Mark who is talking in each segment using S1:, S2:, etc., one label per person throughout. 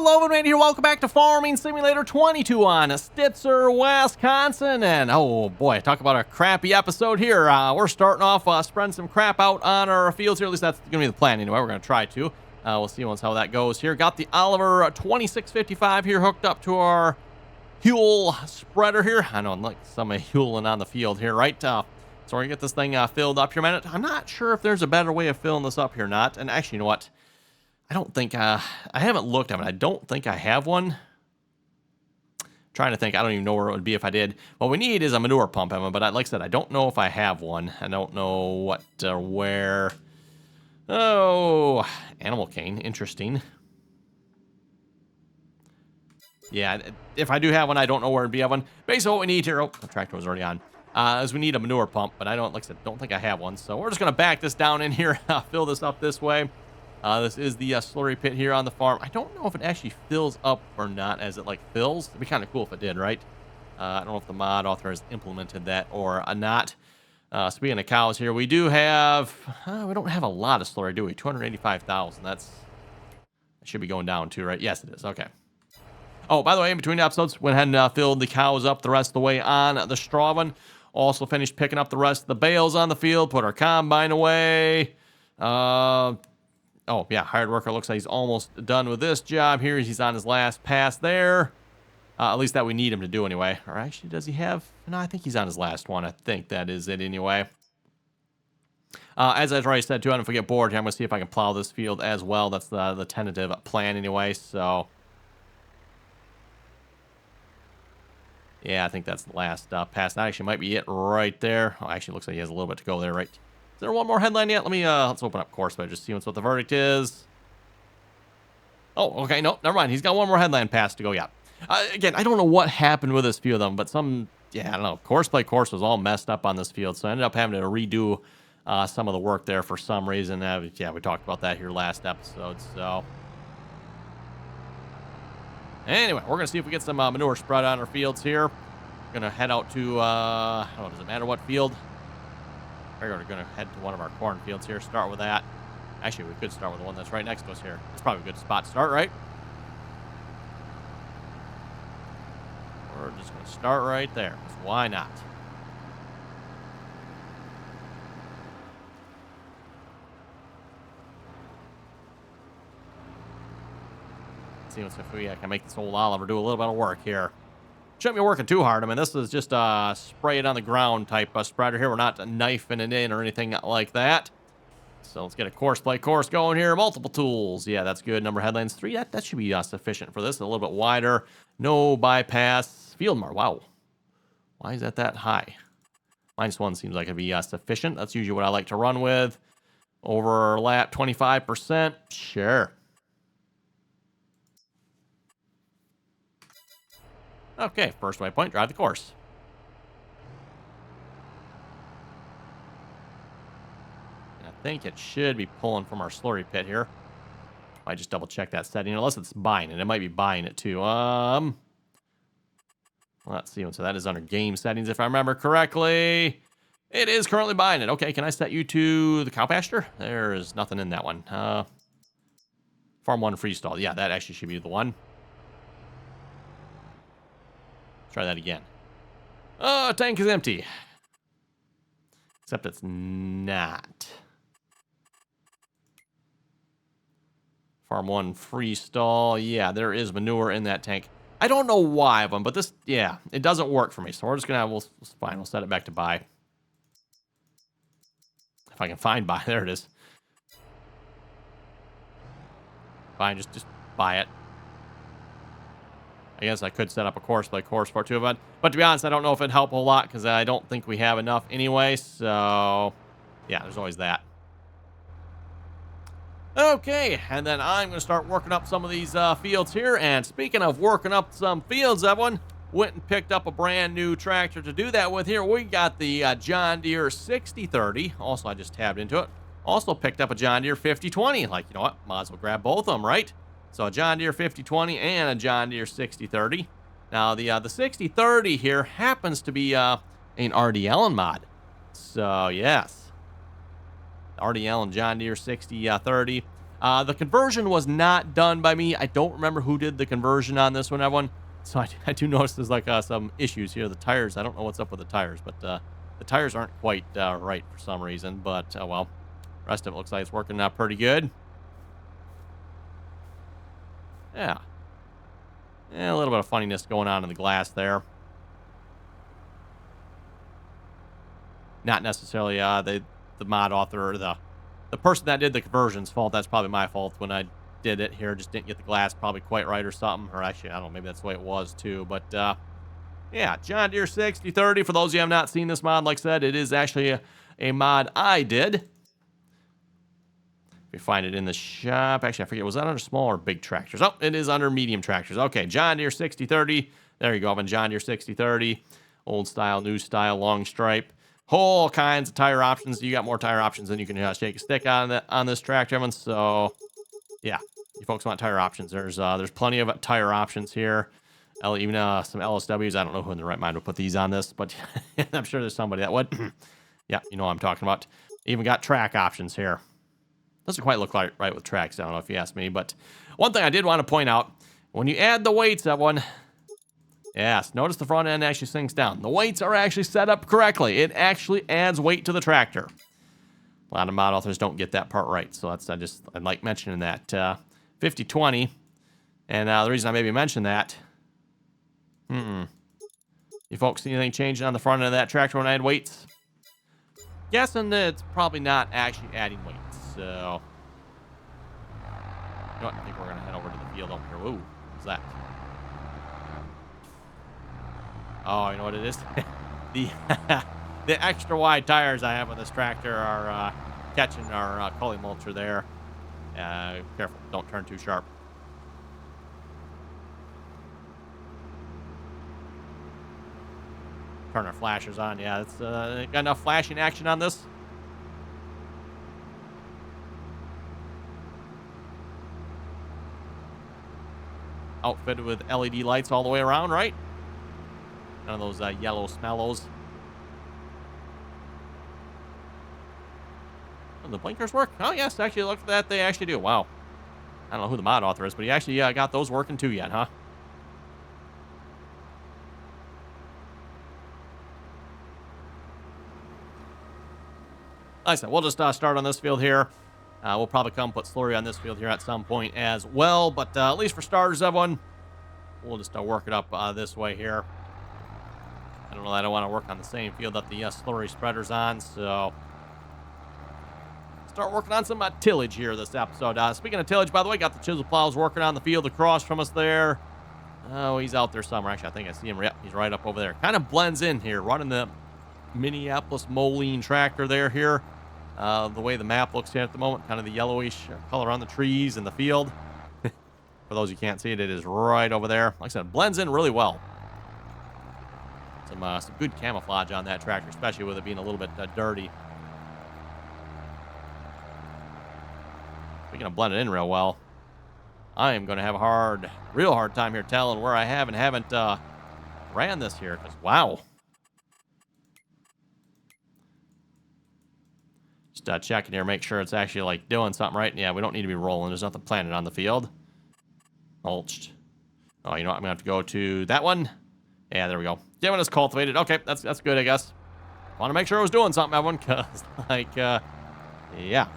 S1: Hello, man here. Welcome back to Farming Simulator 22 on Stitzer, Wisconsin. And oh boy, talk about a crappy episode here. We're starting off spreading some crap out on our fields here. At least that's going to be the plan anyway. We're going to try to. We'll see once how that goes here. Got the Oliver 2655 here hooked up to our Huel spreader here. I know, like some Hueling on the field here, right? So we're going to get this thing filled up here a minute. I'm not sure if there's a better way of filling this up here or not. And actually, you know what? I don't think, I haven't looked at it. I don't think I have one. Trying to think, I don't even know where it would be if I did. What we need is a manure pump, Emma, but like I said, I don't know if I have one. I don't know what, where. Oh, animal cane, interesting. Yeah, if I do have one, I don't know where it'd be of one. Basically what we need here, oh, the tractor was already on, is we need a manure pump, but I don't, like I said, don't think I have one. So we're just going to back this down in here, fill this up this way. This is the slurry pit here on the farm. I don't know if it actually fills up or not as it like fills. It'd be kind of cool if it did, right? I don't know if the mod author has implemented that or not. Speaking of cows here, we do have, we don't have a lot of slurry, do we? 285,000. That should be going down too, right? Yes, it is. Okay. Oh, by the way, in between episodes, went ahead and filled the cows up the rest of the way on the straw one. Also finished picking up the rest of the bales on the field, put our combine away. Oh, yeah, hired worker looks like he's almost done with this job here. He's on his last pass there. At least that we need him to do anyway. Or actually, does he have? No, I think he's on his last one. I think that is it anyway. As I already said, too, and if we get bored here, I'm going to see if I can plow this field as well. That's the tentative plan anyway, so. Yeah, I think that's the last pass. That actually might be it right there. Oh, actually, looks like he has a little bit to go there, right? Is there one more headline yet? Let me, let's open up course by just see what the verdict is. Oh, okay, no, never mind. He's got one more headline pass to go, yeah. Again, I don't know what happened with this few of them, but yeah, I don't know. Course by course was all messed up on this field, so I ended up having to redo some of the work there for some reason. Yeah, we talked about that here last episode, so. Anyway, we're going to see if we get some manure spread on our fields here. We're going to head out to, I don't know, does it matter what field? We're going to head to one of our cornfields here, start with that. Actually, we could start with the one that's right next to us here. It's probably a good spot to start, right? We're just going to start right there, because why not? Let's see if we can make this old Oliver do a little bit of work here. Shouldn't be working too hard. I mean, this is just a spray it on the ground type of spreader here. We're not knifing it in or anything like that. So let's get a course by course going here. Multiple tools. Yeah, that's good. Number of headlands 3. That should be sufficient for this. A little bit wider. No bypass. Field mark. Wow. Why is that high? -1 seems like it'd be sufficient. That's usually what I like to run with. Overlap 25%. Sure. Okay, first waypoint, drive the course. And I think it should be pulling from our slurry pit here. I just double check that setting, unless it's buying it. It might be buying it too. Let's see. So that is under game settings, if I remember correctly. It is currently buying it. Okay, can I set you to the cow pasture? There's nothing in that one. Farm 1 freestall. Yeah, that actually should be the one. Try that again. Oh, tank is empty. Except it's not. Farm 1 freestall. Yeah, there is manure in that tank. I don't know why of them, but this, yeah, it doesn't work for me. So we're just going to, fine, we'll set it back to buy. If I can find buy, there it is. Fine, just buy it. I guess I could set up a course by course for 2 of it. But to be honest, I don't know if it'd help a whole lot because I don't think we have enough anyway. So, yeah, there's always that. Okay, and then I'm going to start working up some of these fields here. And speaking of working up some fields, everyone, went and picked up a brand new tractor to do that with here. We got the John Deere 6030. Also, I just tabbed into it. Also picked up a John Deere 5020. Like, you know what? Might as well grab both of them, right? So a John Deere 5020 and a John Deere 6030. Now the 6030 here happens to be an RDAllen mod. So yes, RDAllen John Deere 6030. The conversion was not done by me. I don't remember who did the conversion on this one, everyone. So I do notice there's like some issues here. The tires, I don't know what's up with the tires, but the tires aren't quite right for some reason. But, well, the rest of it looks like it's working out pretty good. Yeah. Yeah, a little bit of funniness going on in the glass there. Not necessarily the mod author or the person that did the conversion's fault. That's probably my fault when I did it here. Just didn't get the glass probably quite right or something. Or actually, I don't know, maybe that's the way it was too. But yeah, John Deere 6030. For those of you who have not seen this mod, like I said, it is actually a mod I did. If you find it in the shop. Actually, I forget, was that under small or big tractors? Oh, it is under medium tractors. Okay, John Deere 6030. There you go, on John Deere 6030. Old style, new style, long stripe. Whole kinds of tire options. You got more tire options than you can shake a stick on this tractor, everyone. So, yeah, you folks want tire options. There's plenty of tire options here. Even some LSWs. I don't know who in their right mind would put these on this, but I'm sure there's somebody that would. Yeah, you know what I'm talking about. Even got track options here. Doesn't quite look like right with tracks. I don't know if you ask me, but one thing I did want to point out, when you add the weights, everyone. Yes, notice the front end actually sinks down. The weights are actually set up correctly. It actually adds weight to the tractor. A lot of mod authors don't get that part right, so that's I like mentioning that. 50/20, and the reason I maybe mentioned that, you folks see anything changing on the front end of that tractor when I add weights? Guessing that it's probably not actually adding weights, so... You know what, I think we're going to head over to the field over here. Whoa, what's that? Oh, you know what it is? The extra wide tires I have on this tractor are catching our cully mulcher there. Careful, don't turn too sharp. Turn our flashers on. Yeah, it's got enough flashing action on this. Outfitted with LED lights all the way around, right? None of those yellow smellos. Oh, the blinkers work? Oh, yes, actually, look at that. They actually do. Wow. I don't know who the mod author is, but he actually got those working too yet, huh? Like I said, we'll just start on this field here. We'll probably come put Slurry on this field here at some point as well, but at least for starters, everyone, we'll just work it up this way here. I don't know that I want to work on the same field that the Slurry spreader's on, so start working on some tillage here this episode. Speaking of tillage, by the way, got the chisel plows working on the field across from us there. Oh, he's out there somewhere. Actually, I think I see him. Yep, he's right up over there. Kind of blends in here, running the Minneapolis Moline tractor there here. The way the map looks here at the moment, kind of the yellowish color on the trees and the field. For those who can't see it, it is right over there. Like I said, blends in really well. Some good camouflage on that tractor, especially with it being a little bit dirty. We're going to blend it in real well. I am going to have a real hard time here telling where I have and haven't ran this here, because wow. Just checking here, make sure it's actually like doing something right. Yeah, we don't need to be rolling. There's nothing planted on the field. Mulched. Oh, you know what? I'm going to have to go to that one. Yeah, there we go. Yeah, when it's cultivated. Okay, that's good, I guess. Want to make sure I was doing something, everyone, because, like, yeah.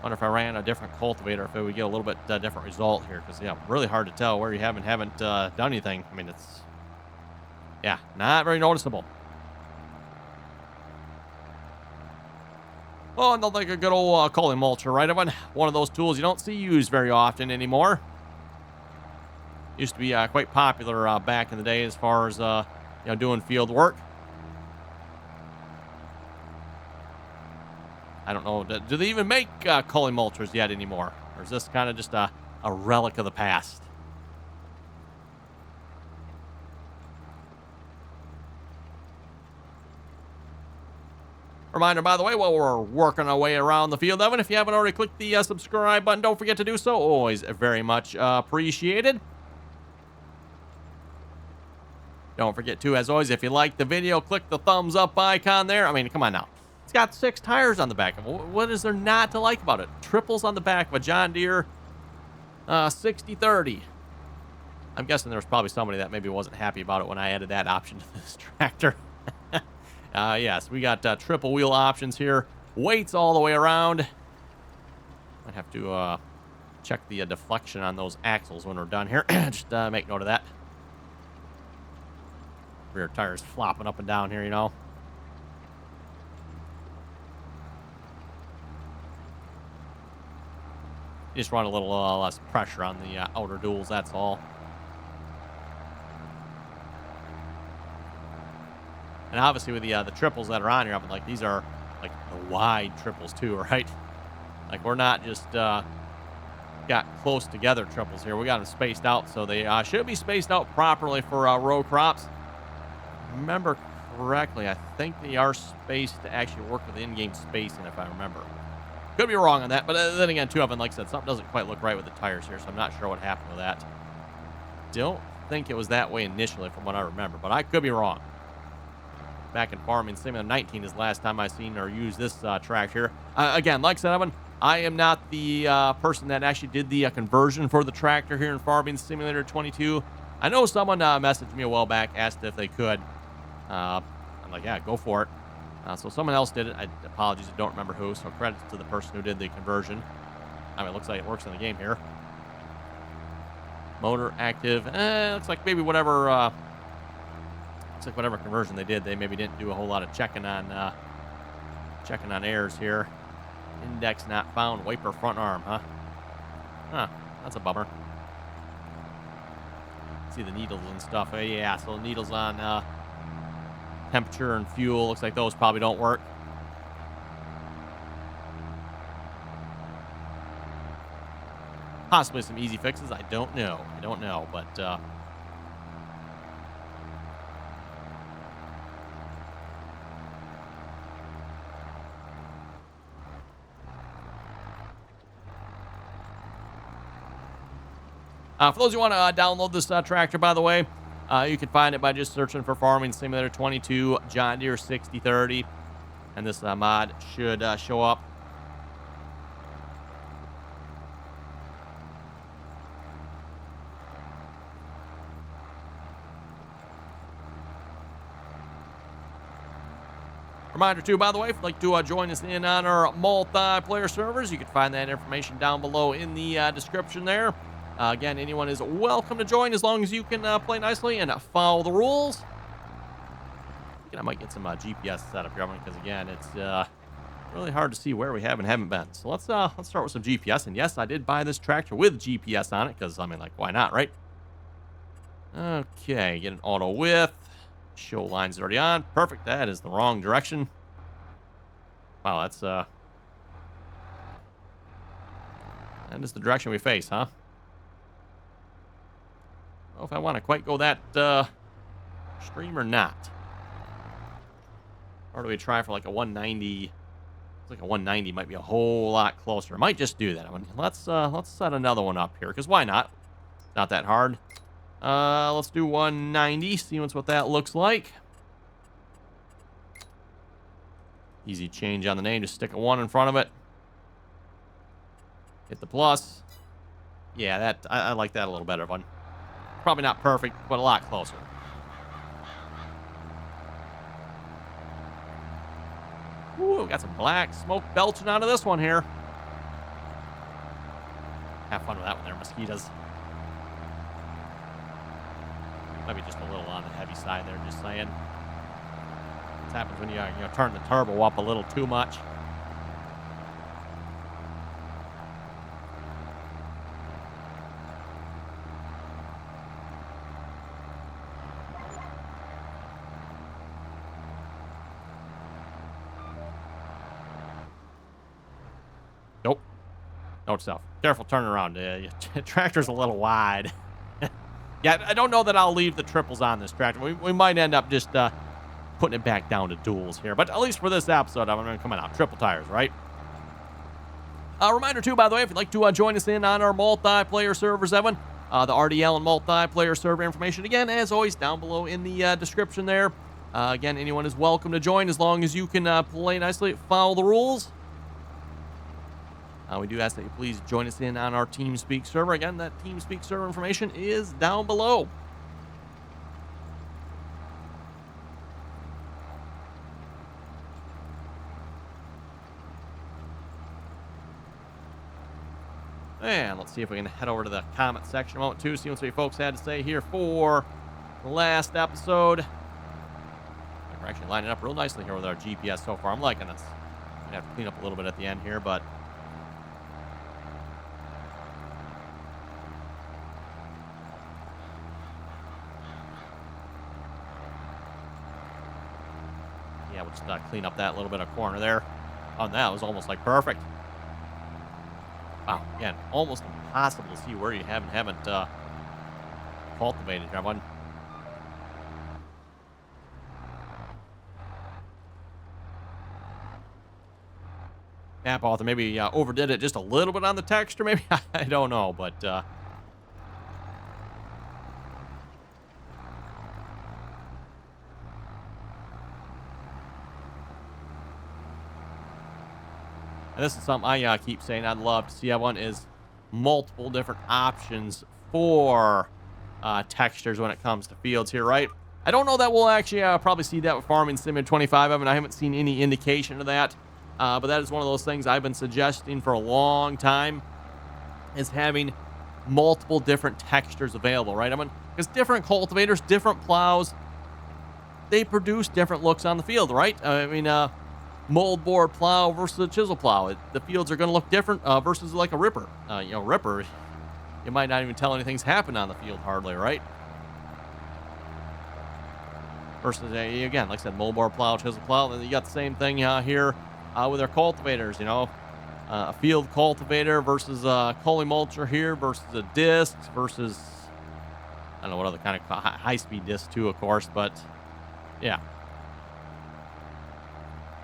S1: Wonder if I ran a different cultivator, if it would get a little bit different result here, because, yeah, really hard to tell where you haven't done anything. I mean, it's, yeah, not very noticeable. Well, not like a good old cully mulcher, right, everyone? One of those tools you don't see used very often anymore. Used to be quite popular back in the day as far as doing field work. I don't know. Do they even make cully mulchers yet anymore, or is this kind of just a relic of the past? Reminder, by the way, while we're working our way around the field, Evan, if you haven't already clicked the subscribe button, don't forget to do so. Always very much appreciated. Don't forget to, as always, if you like the video, click the thumbs up icon there. I mean, come on now. It's got 6 tires on the back of it. What is there not to like about it? Triples on the back of a John Deere 6030. I'm guessing there was probably somebody that maybe wasn't happy about it when I added that option to this tractor. Yes, we got triple wheel options here. Weights all the way around. Might have to check the deflection on those axles when we're done here. Just make note of that. Rear tires flopping up and down here, you know. You just run a little less pressure on the outer duals, that's all. And obviously with the triples that are on here, I'm like, these are like the wide triples too, right? Like we're not just got close together triples here. We got them spaced out, so they should be spaced out properly for row crops. Remember correctly, I think they are spaced to actually work with in-game spacing, if I remember. Could be wrong on that, but then again, too often, like I said, something doesn't quite look right with the tires here, so I'm not sure what happened with that. Don't think it was that way initially from what I remember, but I could be wrong. Back in Farming Simulator 19 is the last time I seen or used this tractor. Again, like I said, Evan, I am not the person that actually did the conversion for the tractor here in Farming Simulator 22. I know someone messaged me a while back, asked if they could. I'm like, yeah, go for it. So someone else did it. Apologies, I don't remember who, so credits to the person who did the conversion. I mean, it looks like it works in the game here. Motor active. Looks like maybe whatever... looks like whatever conversion they did, they maybe didn't do a whole lot of checking on errors here. Index not found. Wiper front arm, huh? Huh, that's a bummer. See the needles and stuff. Yeah, so the needles on temperature and fuel. Looks like those probably don't work. Possibly some easy fixes. I don't know. But for those who want to download this tractor, by the way, you can find it by just searching for Farming Simulator 22 John Deere 6030, and this mod should show up. Reminder, too, by the way, if you'd like to join us in on our multiplayer servers, you can find that information down below in the description there. Again, anyone is welcome to join as long as you can play nicely and follow the rules. I might get some GPS set up here, because again, it's really hard to see where we have and haven't been. So let's start with some GPS. And yes, I did buy this tractor with GPS on it because I mean, like, why not, right? Okay, get an auto width. Show lines already on. Perfect. That is the wrong direction. Wow, that's that is the direction we face, huh? I don't know if I want to quite go that extreme or not. Or do we try for like a 190? It's like a 190 might be a whole lot closer. I might just do that. I mean, let's set another one up here, because why not? Not that hard. Let's do 190. See what that looks like. Easy change on the name. Just stick a 1 in front of it. Hit the plus. Yeah, that I like that a little better. One. Probably not perfect, but a lot closer. Ooh, got some black smoke belching out of this one here. Have fun with that one there, mosquitoes. Maybe just a little on the heavy side there, just saying. What happens when you turn the turbo up a little too much. Nope. Note self. Careful turning around. Tractor's a little wide. Yeah, I don't know that I'll leave the triples on this tractor. We might end up just putting it back down to duals here. But at least for this episode, I'm going to come out. Triple tires, right? Reminder, too, by the way, if you'd like to join us in on our multiplayer servers, Evan, the RDAllen multiplayer server information, again, as always, down below in the description there. Again, anyone is welcome to join as long as you can play nicely, follow the rules. We do ask that you please join us in on our Teamspeak server. Again, that Teamspeak server information is down below. And let's see if we can head over to the comment section a moment, too, see what you folks had to say here for the last episode. We're actually lining up real nicely here with our GPS so far. I'm liking this. I'm going to have to clean up a little bit at the end here, but... yeah, we'll just clean up that little bit of corner there. On that, it was almost like perfect. Wow, again, almost impossible to see where you haven't cultivated, everyone. App author maybe overdid it just a little bit on the texture, maybe. I don't know, but and this is something I keep saying I'd love to see, everyone, is multiple different options for textures when it comes to fields here, right? I don't know that we'll actually probably see that with Farming Simulator 25, Evan. I haven't seen any indication of that. But that is one of those things I've been suggesting for a long time, is having multiple different textures available, right? I mean, because different cultivators, different plows, they produce different looks on the field, right? I mean, mold board plow versus a chisel plow. The fields are going to look different versus like a ripper. Ripper, you might not even tell anything's happened on the field hardly, right? Versus, again, like I said, mold board plow, chisel plow. Then you got the same thing here with our cultivators, a field cultivator versus a cully mulcher here versus a disc versus, I don't know what other kind of high-speed disc too, of course, but yeah.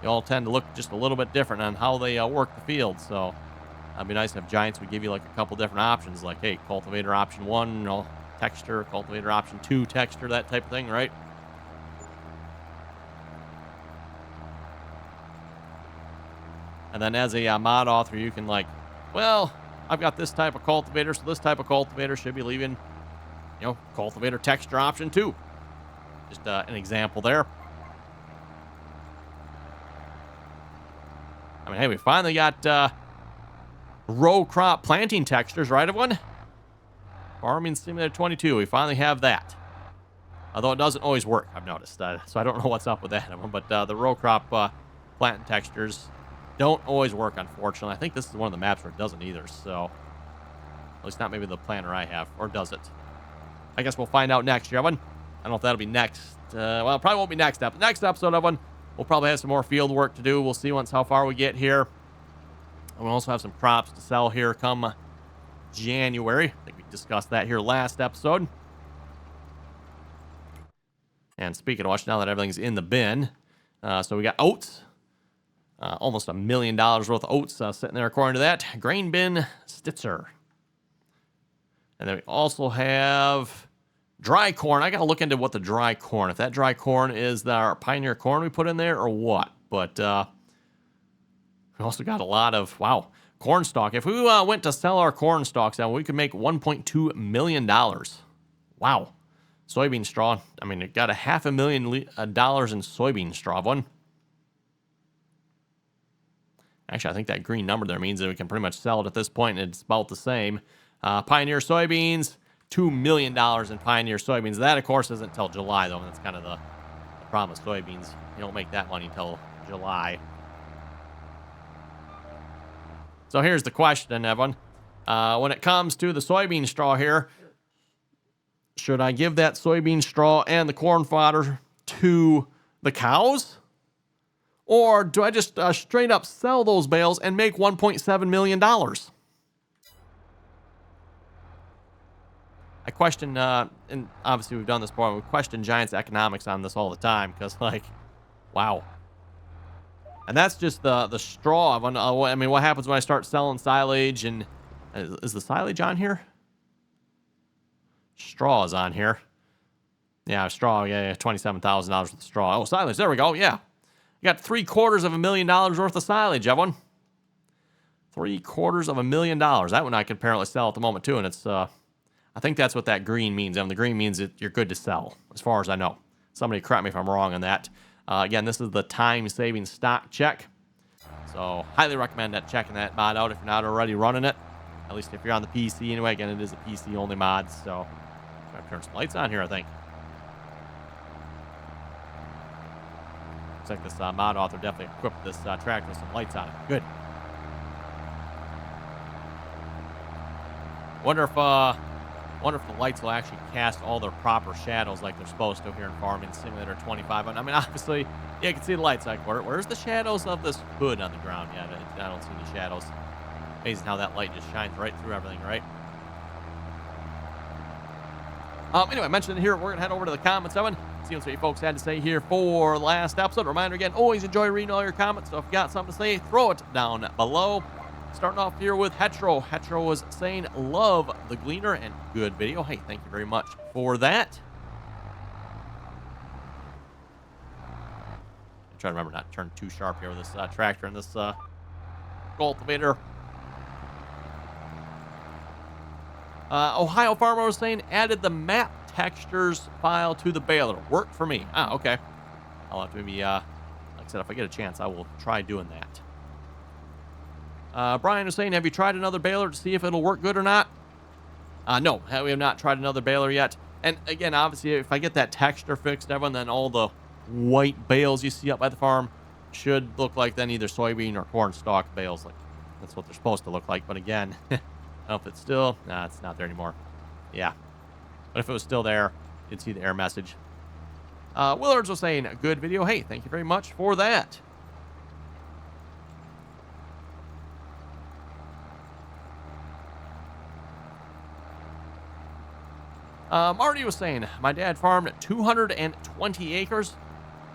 S1: They all tend to look just a little bit different on how they work the field, so it'd be nice to have Giants would give you like a couple different options, like, hey, cultivator option 1, texture, cultivator option 2, texture, that type of thing, right? And then as a mod author, you can like, well, I've got this type of cultivator, so this type of cultivator should be leaving, cultivator texture option 2. Just an example there. I mean, hey, we finally got row crop planting textures, right, everyone? Farming Simulator 22, we finally have that. Although it doesn't always work, I've noticed. So I don't know what's up with that, but the row crop planting textures don't always work, unfortunately. I think this is one of the maps where it doesn't either, so... at least not maybe the planner I have, or does it? I guess we'll find out next year, everyone. I don't know if that'll be next. Well, it probably won't be next episode. Next episode, everyone. We'll probably have some more field work to do. We'll see once how far we get here. And we'll also have some crops to sell here come January. I think we discussed that here last episode. And speaking of which, now that everything's in the bin, so we got oats. Almost $1 million worth of oats sitting there according to that. Grain bin Stitzer. And then we also have dry corn. I got to look into what the dry corn, if that dry corn is our Pioneer corn we put in there or what. But we also got a lot of, wow, corn stalk. If we went to sell our corn stalks out, we could make $1.2 million. Wow. Soybean straw. I mean, it got $500,000 in soybean straw. One. Actually, I think that green number there means that we can pretty much sell it at this point, and it's about the same. Pioneer soybeans, $2 million in Pioneer soybeans. That, of course, isn't until July, though, and that's kind of the problem with soybeans. You don't make that money until July. So here's the question, everyone. When it comes to the soybean straw here, should I give that soybean straw and the corn fodder to the cows? Or do I just straight up sell those bales and make $1.7 million? I question, and obviously we've done this before, we question Giants economics on this all the time, because, like, wow. And that's just the straw. I mean, what happens when I start selling silage, and is the silage on here? straws on here. Yeah, straw. Yeah, $27,000 worth of straw. Oh, silage. There we go. Yeah. You got $750,000 worth of silage, everyone. $750,000. That one I could apparently sell at the moment, too. And it's, I think that's what that green means. The green means that you're good to sell, as far as I know. Somebody correct me if I'm wrong on that. Again, this is the time-saving stock check. So, highly recommend that checking that mod out if you're not already running it. At least if you're on the PC anyway. Again, it is a PC-only mod, so I'm going to turn some lights on here, I think. Looks like this mod author definitely equipped this tractor with some lights on it. Good. Wonder if the lights will actually cast all their proper shadows like they're supposed to here in Farming Simulator 25. I mean, obviously, yeah, you can see the lights. Like, where's the shadows of this hood on the ground? Yeah, I don't see any shadows. Amazing how that light just shines right through everything, right? Anyway, I mentioned it here. We're going to head over to the comments, Evan. See what you folks had to say here for last episode. Reminder again, always enjoy reading all your comments. So if you got something to say, throw it down below. Starting off here with Hetro. Hetro was saying, love the Gleaner and good video. Hey, thank you very much for that. I'm trying to remember not to turn too sharp here with this tractor and this cultivator. Ohio Farmer was saying, added the map textures file to the baler. Worked for me. Ah, okay. I'll have to maybe, like I said, if I get a chance, I will try doing that. Brian was saying, have you tried another baler to see if it'll work good or not? No, we have not tried another baler yet. And again, obviously, if I get that texture fixed, everyone, then all the white bales you see up by the farm should look like then either soybean or corn stalk bales. Like, that's what they're supposed to look like. But again, I don't know if it's still, nah, it's not there anymore. Yeah. But if it was still there, you'd see the error message. Willards was saying, good video. Hey, thank you very much for that. Marty was saying, my dad farmed 220 acres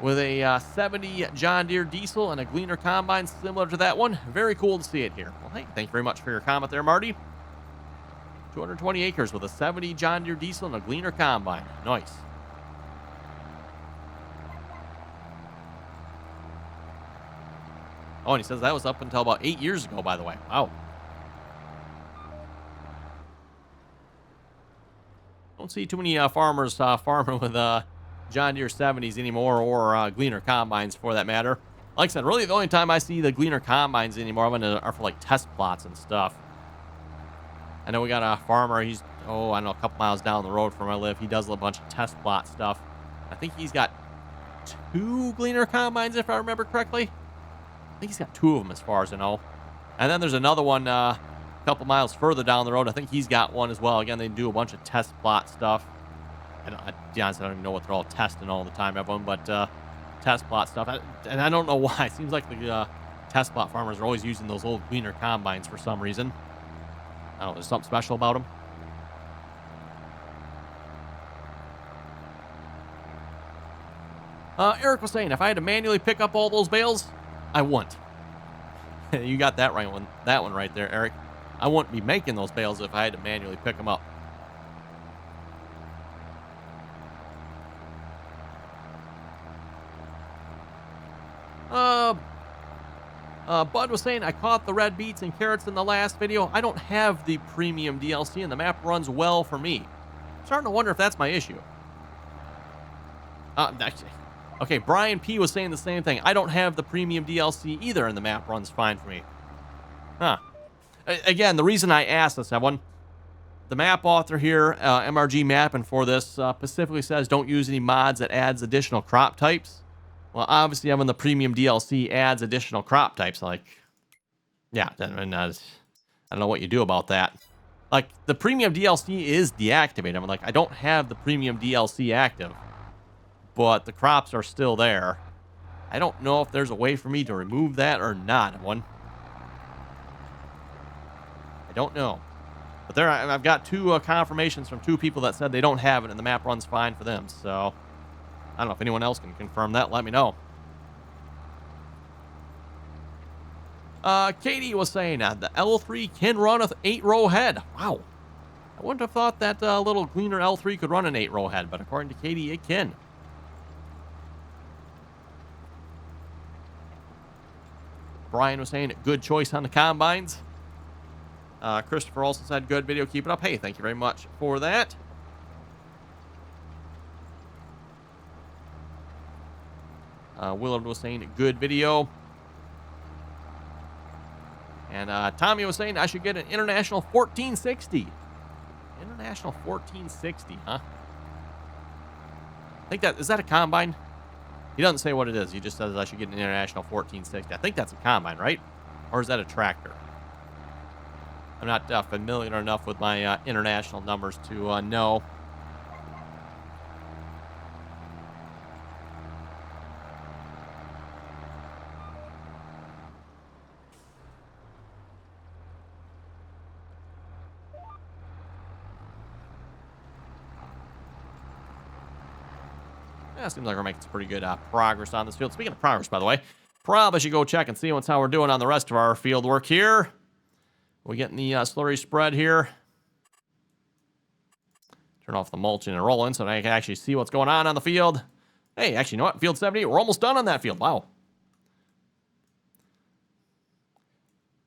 S1: with a 70 John Deere diesel and a Gleaner combine similar to that one. Very cool to see it here. Well, hey, thank you very much for your comment there, Marty. 220 acres with a 70 John Deere diesel and a Gleaner combine. Nice. Oh, and he says that was up until about 8 years ago, by the way. Wow. Don't see too many farmers farming with John Deere 70s anymore, or Gleaner combines for that matter. Like I said, really the only time I see the Gleaner combines anymore are for like test plots and stuff. I know we got a farmer, he's, I don't know, a couple miles down the road from where I live. He does a bunch of test plot stuff. I think he's got 2 Gleaner combines, if I remember correctly. I think he's got 2 of them as far as I know. And then there's another one a couple miles further down the road. I think he's got one as well. Again, they do a bunch of test plot stuff. To be honest, I don't even know what they're all testing all the time, everyone, but test plot stuff. And I don't know why. It seems like the test plot farmers are always using those old Gleaner combines for some reason. I don't know, there's something special about them. Eric was saying, if I had to manually pick up all those bales, I wouldn't. You got that right one. That one right there, Eric. I wouldn't be making those bales if I had to manually pick them up. Bud was saying, I caught the red beets and carrots in the last video. I don't have the premium DLC, and the map runs well for me. I'm starting to wonder if that's my issue. Actually, okay, Brian P. was saying the same thing. I don't have the premium DLC either, and the map runs fine for me. Huh. Again, the reason I asked this, everyone, the map author here, MRG Mapping for this, specifically says don't use any mods that adds additional crop types. Well, obviously, having the premium DLC adds additional crop types. Like, yeah, I don't know what you do about that. Like, the premium DLC is deactivated. I'm like, I don't have the premium DLC active, but the crops are still there. I don't know if there's a way for me to remove that or not, everyone. I don't know. But there, I've got 2 confirmations from 2 people that said they don't have it, and the map runs fine for them, so I don't know if anyone else can confirm that. Let me know. Katie was saying the L3 can run with 8-row head. Wow. I wouldn't have thought that little Gleaner L3 could run an 8-row head, but according to Katie, it can. Brian was saying good choice on the combines. Christopher also said good video, keep it up. Hey, thank you very much for that. Willard was saying good video. And Tommy was saying I should get an International 1460. International 1460, huh? I think is that a combine? He doesn't say what it is. He just says I should get an International 1460. I think that's a combine, right? Or is that a tractor? I'm not familiar enough with my international numbers to know. Yeah, seems like we're making some pretty good progress on this field. Speaking of progress, by the way, probably should go check and see how we're doing on the rest of our field work here. We're getting the slurry spread here. Turn off the mulching and rolling so that I can actually see what's going on the field. Hey, actually, you know what? Field 70, we're almost done on that field. Wow.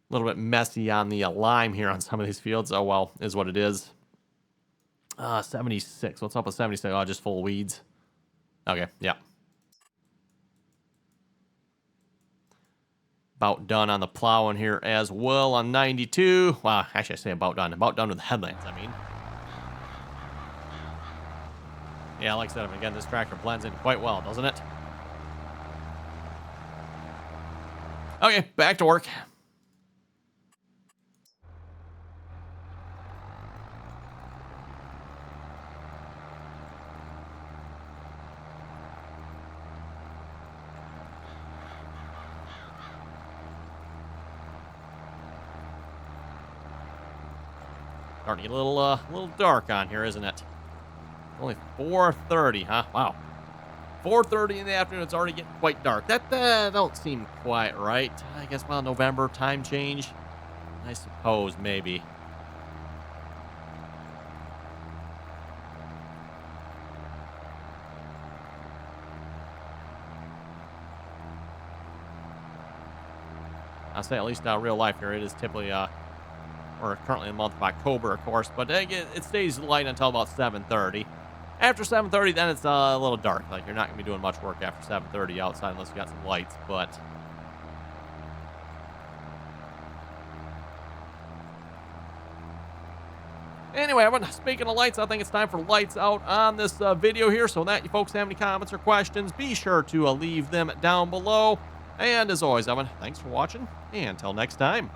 S1: A little bit messy on the lime here on some of these fields. Oh, well, is what it is. 76. What's up with 76? Oh, just full of weeds. Okay, yeah. About done on the plowing here as well on 92. Wow, actually I say about done. About done with the headlands, I mean. Yeah, like I said, again, this tractor blends in quite well, doesn't it? Okay, back to work. Starting to get a little dark on here, isn't it? Only 4:30, huh? Wow. 4:30 in the afternoon, it's already getting quite dark. That don't seem quite right. I guess, well, November, time change. I suppose, maybe. I'll say at least real life here, it is typically, we're currently in the month of October, of course, but it stays light until about 7:30. After 7:30, then it's a little dark. Like, you're not going to be doing much work after 7:30 outside unless you got some lights, but... Anyway, speaking of lights, I think it's time for lights out on this video here. So that you folks have any comments or questions, be sure to leave them down below. And as always, Evan, thanks for watching, and until next time.